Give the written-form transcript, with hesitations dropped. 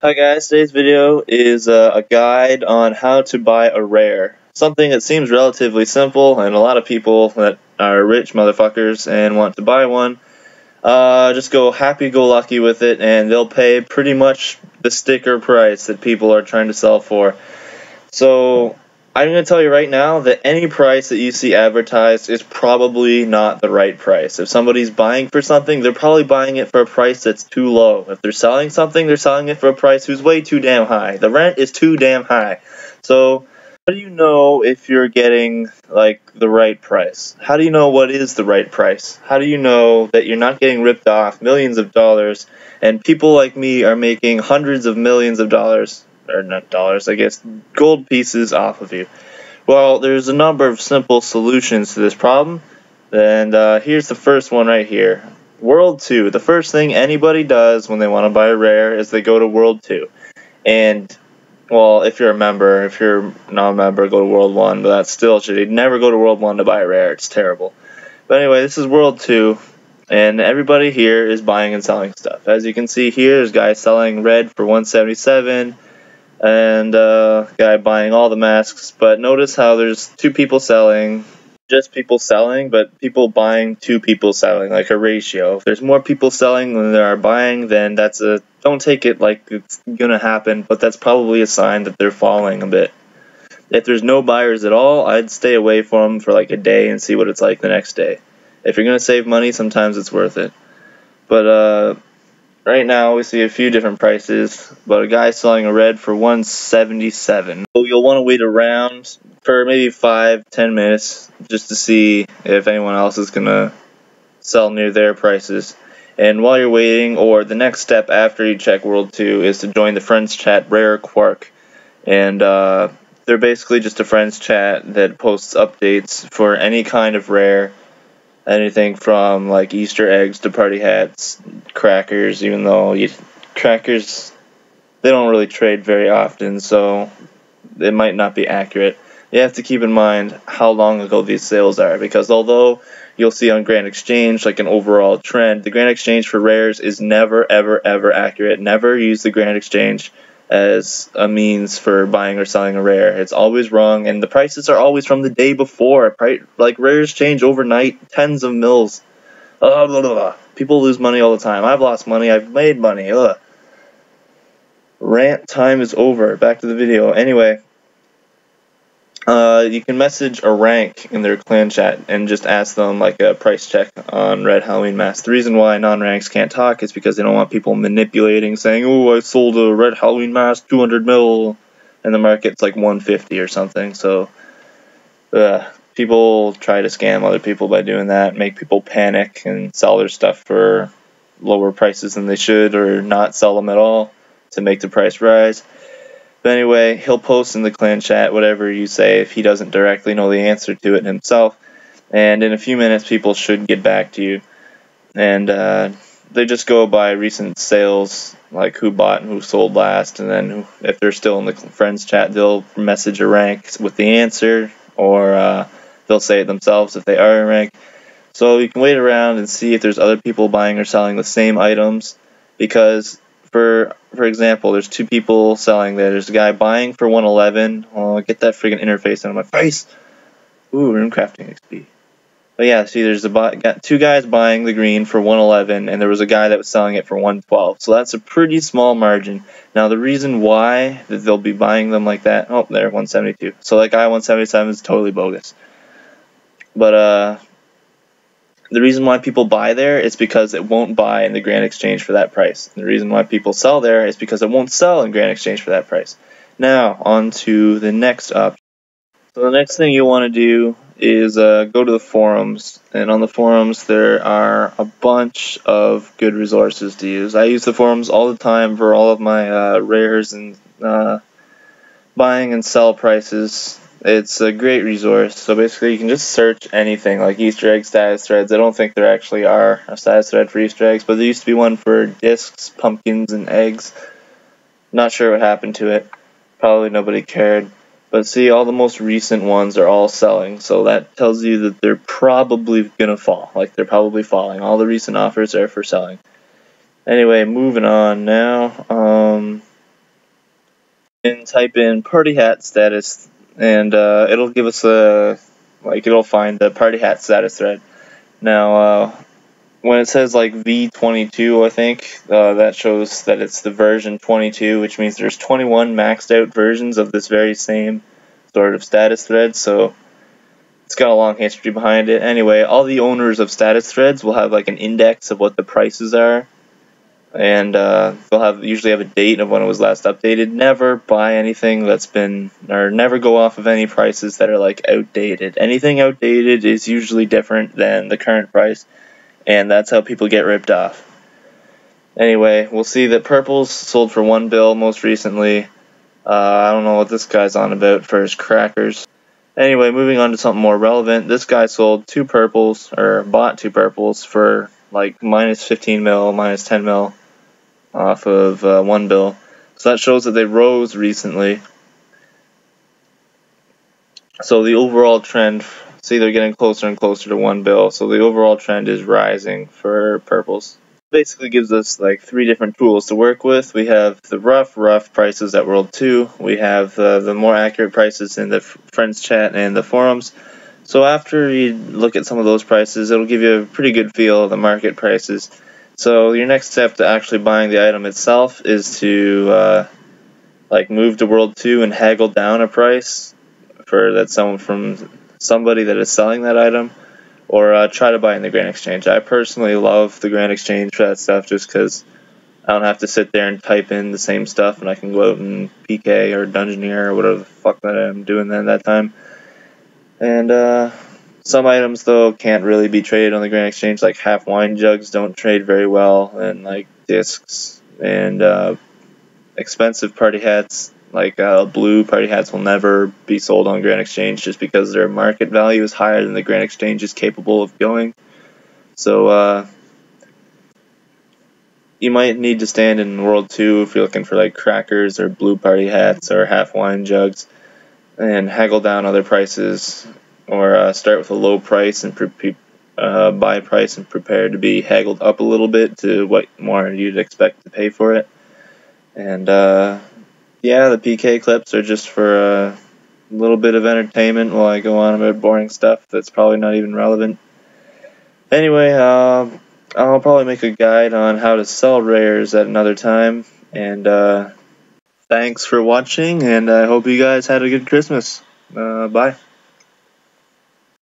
Hi guys, today's video is a guide on how to buy a rare. Something that seems relatively simple, and a lot of people that are rich motherfuckers and want to buy one just go happy-go-lucky with it, and they'll pay pretty much the sticker price that people are trying to sell for. So I'm going to tell you right now that any price that you see advertised is probably not the right price. If somebody's buying for something, they're probably buying it for a price that's too low. If they're selling something, they're selling it for a price who's way too damn high. The rent is too damn high. So how do you know if you're getting like the right price? How do you know what is the right price? How do you know that you're not getting ripped off millions of dollars and people like me are making hundreds of millions of dollars? Or not dollars, I guess, gold pieces off of you. Well, there's a number of simple solutions to this problem, and here's the first one right here. World 2. The first thing anybody does when they want to buy a rare is they go to World 2. And, well, if you're a member, if you're not a member, go to World 1, but that's still shitty. Never go to World 1 to buy a rare, it's terrible. But anyway, this is World 2, and everybody here is buying and selling stuff. As you can see here, there's guys selling red for 177, and guy buying all the masks, but notice how there's two people selling, just people selling, but people buying, two people selling, like a ratio. If there's more people selling than there are buying, then don't take it like it's gonna happen, but that's probably a sign that they're falling a bit. If there's no buyers at all, I'd stay away from them for like a day and see what it's like the next day. If you're gonna save money, sometimes it's worth it. But right now we see a few different prices, but a guy selling a red for 177. So you'll want to wait around for maybe 5-10 minutes just to see if anyone else is going to sell near their prices. And while you're waiting, or the next step after you check World 2, is to join the friends chat Rare Quark. And they're basically just a friends chat that posts updates for any kind of rare. Anything from like Easter eggs to party hats, crackers, even though crackers, they don't really trade very often, so it might not be accurate. You have to keep in mind how long ago these sales are, because although you'll see on Grand Exchange like an overall trend, the Grand Exchange for rares is never, ever, ever accurate. Never use the Grand Exchange as a means for buying or selling a rare. It's always wrong, and the prices are always from the day before. Like, rares change overnight, tens of mils. Blah, blah, blah. People lose money all the time. I've lost money, I've made money. Ugh. Rant time is over. Back to the video. Anyway, you can message a rank in their clan chat and just ask them like a price check on red Halloween masks. The reason why non-ranks can't talk is because they don't want people manipulating, saying, "Oh, I sold a red Halloween mask 200 mil, and the market's like 150 or something." So people try to scam other people by doing that, make people panic and sell their stuff for lower prices than they should, or not sell them at all to make the price rise. But anyway, he'll post in the clan chat whatever you say if he doesn't directly know the answer to it himself. And in a few minutes, people should get back to you. And they just go by recent sales, like who bought and who sold last. And then if they're still in the friends chat, they'll message a rank with the answer, or they'll say it themselves if they are a rank. So you can wait around and see if there's other people buying or selling the same items, because for example, there's two people selling there. There's a guy buying for 111. Oh, get that friggin' interface out of my face. Ooh, room crafting XP. But yeah, see, got two guys buying the green for 111, and there was a guy that was selling it for 112. So that's a pretty small margin. Now, the reason why that they'll be buying them like that, oh, there, 172. So that guy 177 is totally bogus. But the reason why people buy there is because it won't buy in the Grand Exchange for that price. The reason why people sell there is because it won't sell in Grand Exchange for that price. Now, on to the next option. So the next thing you want to do is go to the forums. And on the forums, there are a bunch of good resources to use. I use the forums all the time for all of my rares and buying and sell prices. It's a great resource. So basically you can just search anything, like Easter egg status threads. I don't think there actually are a status thread for Easter eggs, but there used to be one for discs, pumpkins, and eggs. Not sure what happened to it. Probably nobody cared. But see, all the most recent ones are all selling, so that tells you that they're probably going to fall. Like, they're probably falling. All the recent offers are for selling. Anyway, moving on now. and type in party hat status, and it'll give us it'll find the party hat status thread. Now, when it says like V22, I think that shows that it's the version 22, which means there's 21 maxed out versions of this very same sort of status thread. So it's got a long history behind it. Anyway, all the owners of status threads will have like an index of what the prices are, and they'll usually have a date of when it was last updated. Never buy anything never go off of any prices that are like outdated. Anything outdated is usually different than the current price, and that's how people get ripped off. Anyway, we'll see that purples sold for 1 bill most recently. I don't know what this guy's on about for his crackers. Anyway, moving on to something more relevant. This guy sold 2 purples, or bought 2 purples for like minus 15 mil, minus 10 mil off of 1 bill. So that shows that they rose recently. So the overall trend, see, they're getting closer and closer to 1 bill. So the overall trend is rising for purples. Basically gives us like 3 different tools to work with. We have the rough prices at World 2. We have the more accurate prices in the friends chat and the forums. So after you look at some of those prices, it'll give you a pretty good feel of the market prices. So your next step to actually buying the item itself is to move to World 2 and haggle down a price from somebody that is selling that item, or try to buy in the Grand Exchange. I personally love the Grand Exchange for that stuff just because I don't have to sit there and type in the same stuff, and I can go out and PK or Dungeoneer or whatever the fuck that I'm doing at that time. And some items, though, can't really be traded on the Grand Exchange, like half wine jugs don't trade very well, and like discs and expensive party hats, like blue party hats, will never be sold on Grand Exchange just because their market value is higher than the Grand Exchange is capable of going. So you might need to stand in World 2 if you're looking for like crackers or blue party hats or half wine jugs, and haggle down other prices, or start with a low price and buy price and prepare to be haggled up a little bit to what more you'd expect to pay for it. And yeah, the PK clips are just for a little bit of entertainment while I go on about boring stuff that's probably not even relevant. Anyway, I'll probably make a guide on how to sell rares at another time, and thanks for watching, and I hope you guys had a good Christmas. Bye.